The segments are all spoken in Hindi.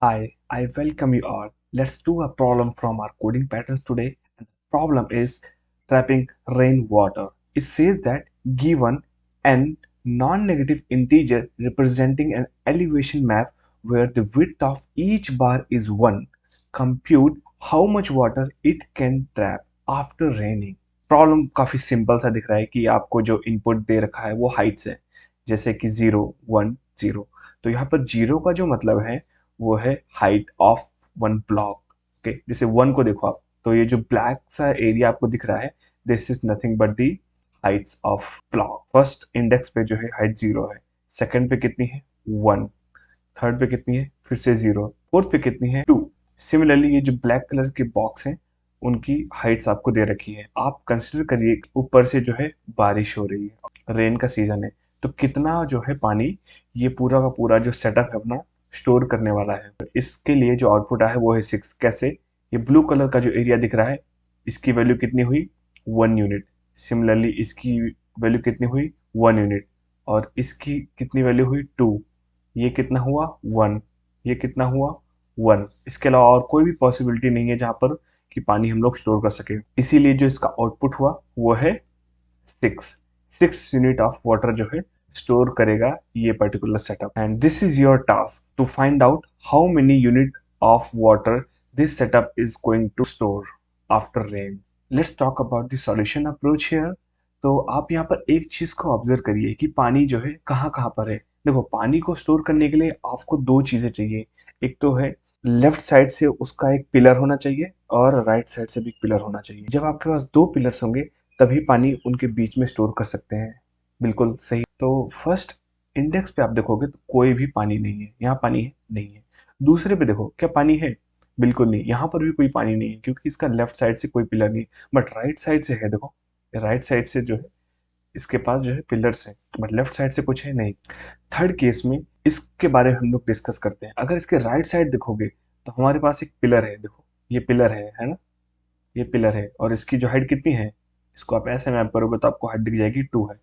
I welcome you all. Let's do a problem from our coding patterns today. And the problem is trapping rainwater. It says that given an non-negative integer representing an elevation map where the width of each bar is 1, compute how much water it can trap after raining. Problem काफी सिंपल सा दिख रहा है कि आपको जो इनपुट दे रखा है वो हाइट्स है, जैसे कि 0 1 0। तो यहाँ पर 0 का जो मतलब है वो है height of one block. Okay, जैसे 1 को देखो आप, तो ये जो ब्लैक सा एरिया आपको दिख रहा है, this is nothing but the heights of block. First index पे जो है हाइट 0 है, सेकंड पे कितनी है 1, थर्ड पे कितनी है फिर से 0, फोर्थ पे कितनी है 2। सिमिलरली ये जो ब्लैक कलर के बॉक्स हैं उनकी हाइट्स आपको दे रखी है। आप कंसिडर करिए ऊपर से जो है बारिश हो रही है, रेन का सीजन है, तो कितना जो है पानी ये पूरा का पूरा जो सेटअप है अपना स्टोर करने वाला है। तो इसके लिए जो आउटपुट आया है वो है 6। कैसे? ये ब्लू कलर का जो एरिया दिख रहा है इसकी वैल्यू कितनी हुई 1 यूनिट। सिमिलरली इसकी वैल्यू कितनी हुई 1 यूनिट, और इसकी कितनी वैल्यू हुई 2। ये कितना हुआ 1, ये कितना हुआ 1। इसके अलावा और कोई भी पॉसिबिलिटी नहीं है जहां पर कि पानी हम लोग स्टोर कर सके, इसीलिए जो इसका आउटपुट हुआ वो है 6 यूनिट ऑफ वाटर जो है स्टोर करेगा ये particular setup. And this is your task to find out how many unit of water this setup is going to store after rain. Let's talk about the solution approach here. तो आप यहाँ पर एक चीज को ऑब्जर्व करिए कि पानी जो है कहाँ कहाँ पर है। देखो, पानी को स्टोर करने के लिए आपको दो चीजें चाहिए। एक तो है लेफ्ट साइड से उसका एक पिलर होना चाहिए और राइट साइड से भी एक पिलर होना चाहिए। जब आपके पास दो पिलर्स होंगे तभी पानी उनके बीच में स्टोर कर सकते हैं। बिल्कुल सही। तो फर्स्ट इंडेक्स पे आप देखोगे तो कोई भी पानी नहीं है, यहाँ पानी है नहीं है। दूसरे पे देखो, क्या पानी है? बिल्कुल नहीं, यहाँ पर भी कोई पानी नहीं है क्योंकि इसका लेफ्ट साइड से कोई पिलर नहीं। बट राइट साइड से है, देखो राइट साइड से जो है इसके पास जो है पिलर्स है, बट लेफ्ट साइड से कुछ है नहीं। थर्ड केस में इसके बारे में हम लोग डिस्कस करते हैं। अगर इसके राइट साइड देखोगे तो हमारे पास एक पिलर है, देखो ये पिलर है ना, ये पिलर है, और इसकी जो हाइट कितनी है, इसको आप ऐसे मैप करोगे तो आपको हाइट दिख जाएगी 2 है।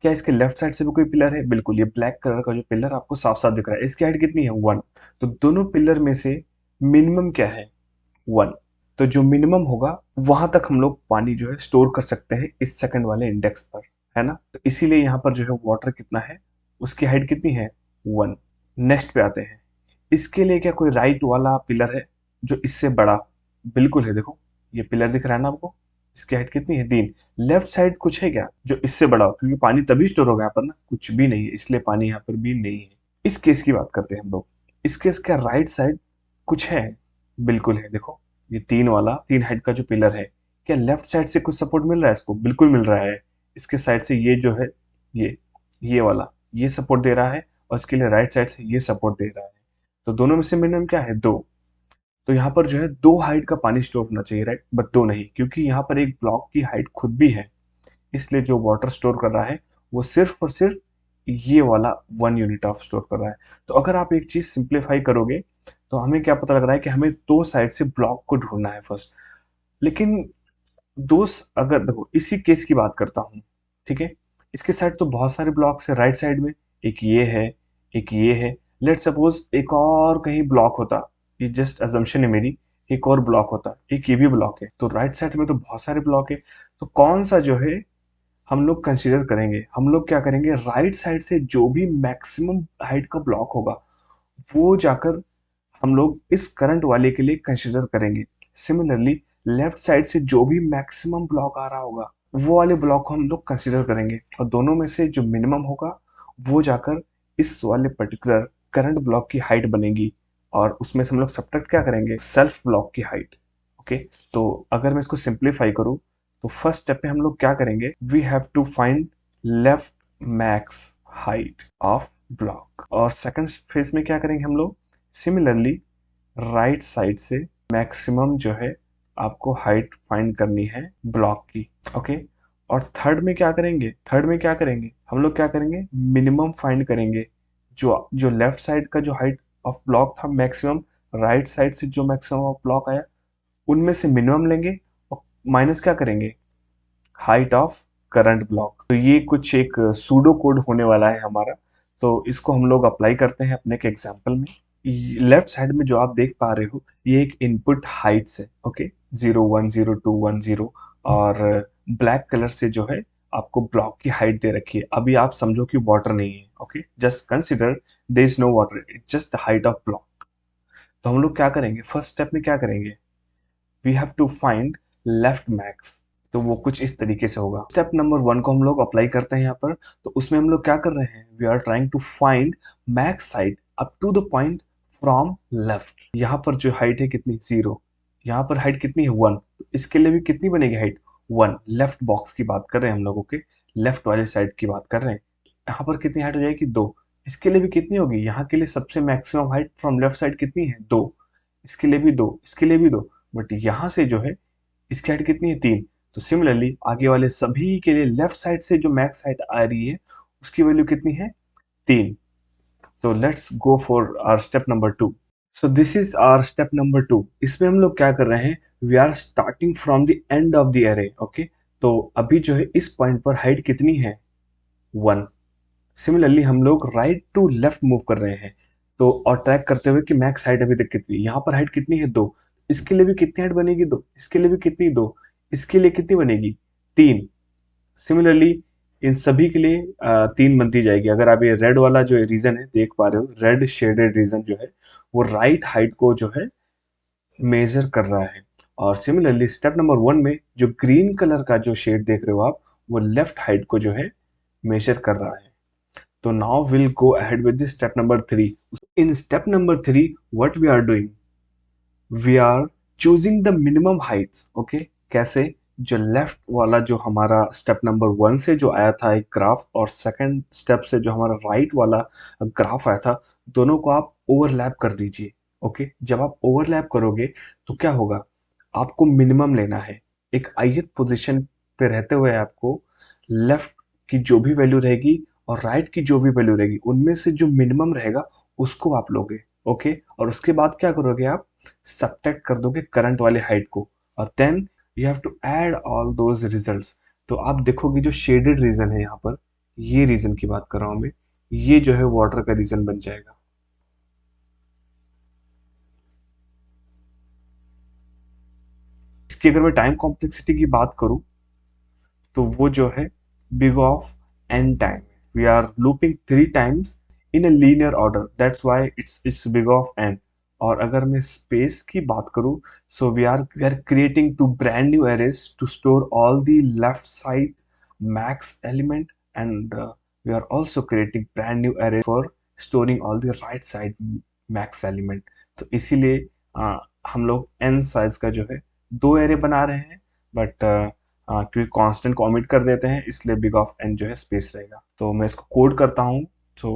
क्या इसके लेफ्ट साइड से भी कोई पिलर है? बिल्कुल, ये ब्लैक कलर का जो पिलर आपको साफ साफ दिख रहा है, इसकी हाइट कितनी है 1। तो दोनों पिलर में से मिनिमम क्या है 1। तो जो मिनिमम होगा वहां तक हम लोग पानी जो है स्टोर कर सकते हैं इस सेकंड वाले इंडेक्स पर, है ना। तो इसीलिए यहाँ पर जो है वाटर कितना है, उसकी हाइट कितनी है 1। नेक्स्ट पे आते हैं, इसके लिए क्या कोई राइट वाला पिलर है जो इससे बड़ा? बिल्कुल है, देखो ये पिलर दिख रहा है ना आपको, इसकी हाइट कितनी है 3। लेफ्ट साइड कुछ है क्या जो इससे बड़ा हो? क्योंकि पानी तभी स्टोर होगा यहाँ पर ना, कुछ भी नहीं है, इसलिए पानी यहाँ पर भी नहीं है। इस केस की बात करते हैं हम लोग। इस केस का राइट साइड कुछ है? बिल्कुल है, देखो ये 3 वाला 3 हाइट का जो पिलर है, क्या लेफ्ट साइड से कुछ सपोर्ट मिल रहा है इसको? बिल्कुल मिल रहा है। इसके साइड से ये जो है, ये वाला ये सपोर्ट दे रहा है, और इसके लिए राइट साइड से ये सपोर्ट दे रहा है। तो दोनों में से मिनिमम क्या है 2। तो यहाँ पर जो है 2 हाइट का पानी स्टोर होना चाहिए, राइट, बट 2 नहीं, क्योंकि यहाँ पर एक ब्लॉक की हाइट खुद भी है। इसलिए जो वाटर स्टोर कर रहा है वो सिर्फ और सिर्फ ये वाला 1 यूनिट ऑफ स्टोर कर रहा है। तो अगर आप एक चीज सिंप्लीफाई करोगे तो हमें क्या पता लग रहा है कि हमें दो साइड से ब्लॉक को ढूंढना है फर्स्ट। लेकिन दोस्त, अगर देखो इसी केस की बात करता हूँ, ठीक है, इसके साइड तो बहुत सारे ब्लॉक्स है राइट साइड में, एक ये है, एक ये है। लेट सपोज एक और कहीं ब्लॉक होता, ये जस्ट अजम्पशन है मेरी, एक और ब्लॉक होता, एक ये भी ब्लॉक है, तो राइट साइड में तो बहुत सारे ब्लॉक है। तो कौन सा जो है हम लोग कंसीडर करेंगे? हम लोग क्या करेंगे, राइट साइड से जो भी मैक्सिमम हाइट का ब्लॉक होगा वो जाकर हम लोग इस करंट वाले के लिए कंसीडर करेंगे। सिमिलरली लेफ्ट साइड से जो भी मैक्सिमम ब्लॉक आ रहा होगा वो वाले ब्लॉक को हम लोग कंसीडर करेंगे, और दोनों में से जो मिनिमम होगा वो जाकर इस वाले पर्टिकुलर करंट ब्लॉक की हाइट बनेगी, और उसमें से हम लोग सब्ट्रैक्ट क्या करेंगे, सेल्फ ब्लॉक की हाइट। ओके, तो अगर मैं इसको सिंप्लीफाई करूं तो फर्स्ट स्टेप पे हम लोग क्या करेंगे, we have to find left max height of block, और सेकंड फेज में क्या करेंगे हम लोग, सिमिलरली राइट साइड से मैक्सिमम जो है आपको हाइट फाइंड करनी है ब्लॉक की। ओके, और थर्ड में क्या करेंगे, थर्ड में क्या करेंगे हम लोग, क्या करेंगे मिनिमम फाइंड करेंगे। जो जो लेफ्ट साइड का जो हाइट ऑफ ब्लॉक था मैक्सिमम, राइट साइड से जो मैक्सिमम ऑफ ब्लॉक आया उनमें से मिनिमम लेंगे और माइनस क्या करेंगे, हाइट ऑफ करंट ब्लॉक। तो ये कुछ एक सूडो कोड होने वाला है हमारा। तो इसको हम लोग अप्लाई करते हैं अपने के एग्जाम्पल में। लेफ्ट साइड में जो आप देख पा रहे हो ये एक इनपुट हाइट्स है, ओके, 0 1 0 2 1 0, और ब्लैक कलर से जो है आपको ब्लॉक की हाइट दे रखी है। अभी आप समझो कि वाटर नहीं है, okay, just consider there is no water, it's just the height of block. तो हम लोग क्या करेंगे, फर्स्ट स्टेप में क्या करेंगे, we have to find left max. तो वो कुछ इस तरीके से होगा। स्टेप नंबर 1 को हम लोग अप्लाई करते हैं यहाँ पर। तो उसमें हम लोग क्या कर रहे हैं, we are trying to find max height up to the point from left. यहाँ पर जो हाइट है कितनी, 0, यहाँ पर हाइट कितनी है 1, तो इसके लिए भी कितनी बनेगी हाइट 1। लेफ्ट बॉक्स की बात कर रहे हैं हम लोग, ओके, लेफ्ट वाले साइड की बात कर रहे हैं। यहाँ पर कितनी हाइट हो जाएगी 2, इसके लिए भी कितनी होगी, यहाँ के लिए सबसे maximum height from left side कितनी है 2, इसके लिए भी 2, इसके लिए भी 2, बट यहाँ से जो है इसकी हाइट कितनी है 3। तो सिमिलरली आगे वाले सभी के लिए लेफ्ट साइड से जो मैक्स हाइट आ रही है उसकी वैल्यू कितनी है 3। तो let's go for our step number 2। So this is our step number 2। इसमें हम लोग क्या कर रहे हैं, we are starting from the end of the array, okay. तो अभी जो है इस पॉइंट पर हाइट कितनी है 1। सिमिलरली हम लोग राइट टू लेफ्ट मूव कर रहे हैं, तो और ट्रैक करते हुए कि मैक्स हाइट अभी तक कितनी है। यहाँ पर हाइट कितनी है 2, इसके लिए भी कितनी हाइट बनेगी 2, इसके लिए भी कितनी 2, इसके लिए कितनी बनेगी 3। सिमिलरली इन सभी के लिए 3 बनती जाएगी। अगर आप ये रेड वाला जो रीजन है देख पा रहे हो, रेड शेडेड रीजन जो है वो राइट हाइट को जो है मेजर कर रहा है। और सिमिलरली स्टेप नंबर 1 में जो ग्रीन कलर का जो शेड देख रहे हो आप, वो लेफ्ट हाइट को जो है मेजर कर रहा है। So now we'll go ahead with the step number 3. In step number 3, what we are doing? We are choosing the minimum heights. Okay? कैसे? जो लेफ्ट वाला जो हमारा स्टेप नंबर 1 से जो आया था एक ग्राफ, और सेकंड स्टेप से जो हमारा राइट वाला ग्राफ आया था, दोनों को आप ओवरलैप कर दीजिए। ओके, जब आप ओवरलैप करोगे तो क्या होगा, आपको मिनिमम लेना है। एक ith पोजीशन पे रहते हुए आपको लेफ्ट की जो भी वैल्यू रहेगी और राइट की जो भी वैल्यू रहेगी उनमें से जो मिनिमम रहेगा उसको आप लोगे, ओके। और उसके बाद क्या करोगे, आप सब्ट्रैक्ट कर दोगे करंट वाले हाइट को, और then you have to add all those results. तो आप देखोगे जो शेडेड रीजन है यहाँ पर, ये रीजन की बात कर रहा हूँ मैं, ये जो है वाटर का रीजन बन जाएगा। इसकी अगर मैं टाइम कॉम्प्लेक्सिटी की बात करूं तो वो जो है big of n time, we are looping 3 times in a linear order, that's why it's big of n। और अगर मैं स्पेस की बात करूं, so we are creating 2 brand new arrays to store all the left side max element, and we are also creating brand new array for storing all the right side max element। तो इसीलिए हम लोग n साइज का जो है 2 एरे बना रहे हैं, बट क्योंकि कांस्टेंट को omit कर देते हैं इसलिए बिग ऑफ एन जो है स्पेस रहेगा। तो मैं इसको कोड करता हूँ, so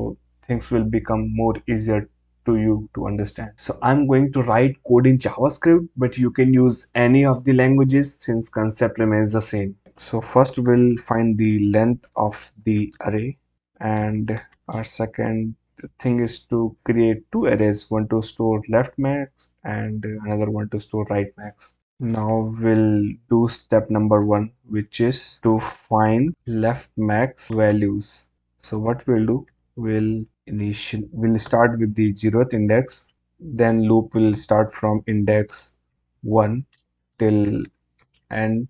things will become more easier to you to understand. So I'm going to write code in JavaScript, but you can use any of the languages since concept remains the same. So first we'll find the length of the array, and our second thing is to create 2 arrays, one to store left max and another one to store right max. Now we'll do step number 1, which is to find left max values. So what we'll do, we'll start with the 0th index, then loop will start from index 1 till end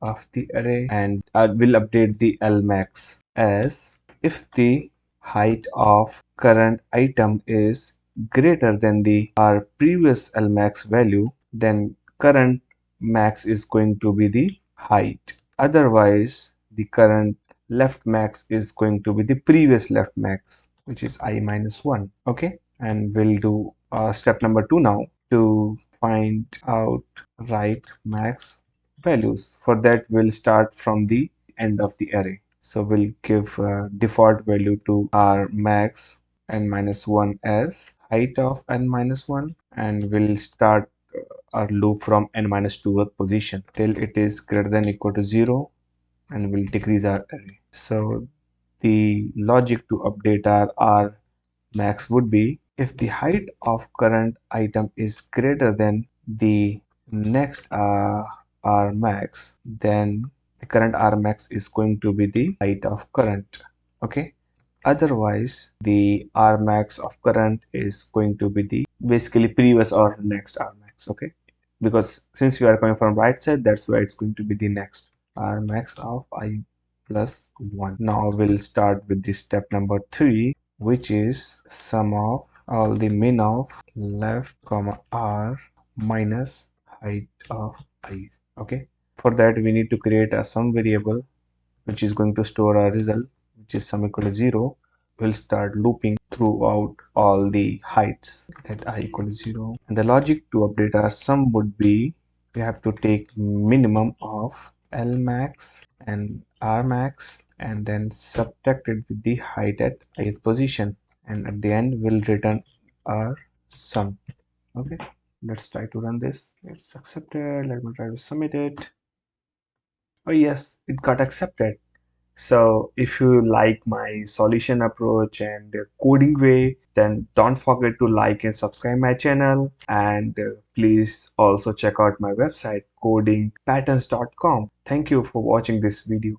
of the array, and we'll update the lmax as if the height of current item is greater than the our previous lmax value, then current max is going to be the height. Otherwise, the current left max is going to be the previous left max, which is I minus 1. Okay, and we'll do step number 2 now to find out right max values. For that, we'll start from the end of the array. So we'll give default value to our max n minus 1 as height of n minus 1, and we'll start our loop from n minus 2th position till it is greater than equal to 0, and we'll decrease our array. So the logic to update our r max would be if the height of current item is greater than the next r max, then the current r max is going to be the height of current. Okay, Otherwise, the R max of current is going to be the basically previous or next R max. Okay, because since we are coming from right side, that's why it's going to be the next R max of I plus 1. Now we'll start with the step number 3, which is sum of all the min of left comma R minus height of I. Okay, for that we need to create a sum variable which is going to store a result which is sum equal to 0. We'll start looping throughout all the heights at I equal to 0. And the logic to update our sum would be we have to take minimum of L max and R max and then subtract it with the height at ith position, and at the end we'll return our sum. Okay, let's try to run this. It's accepted. Let me try to submit it. Oh yes, it got accepted. So if you like my solution approach and coding way, then don't forget to like and subscribe my channel, and please also check out my website codingpatterns.com. Thank you for watching this video.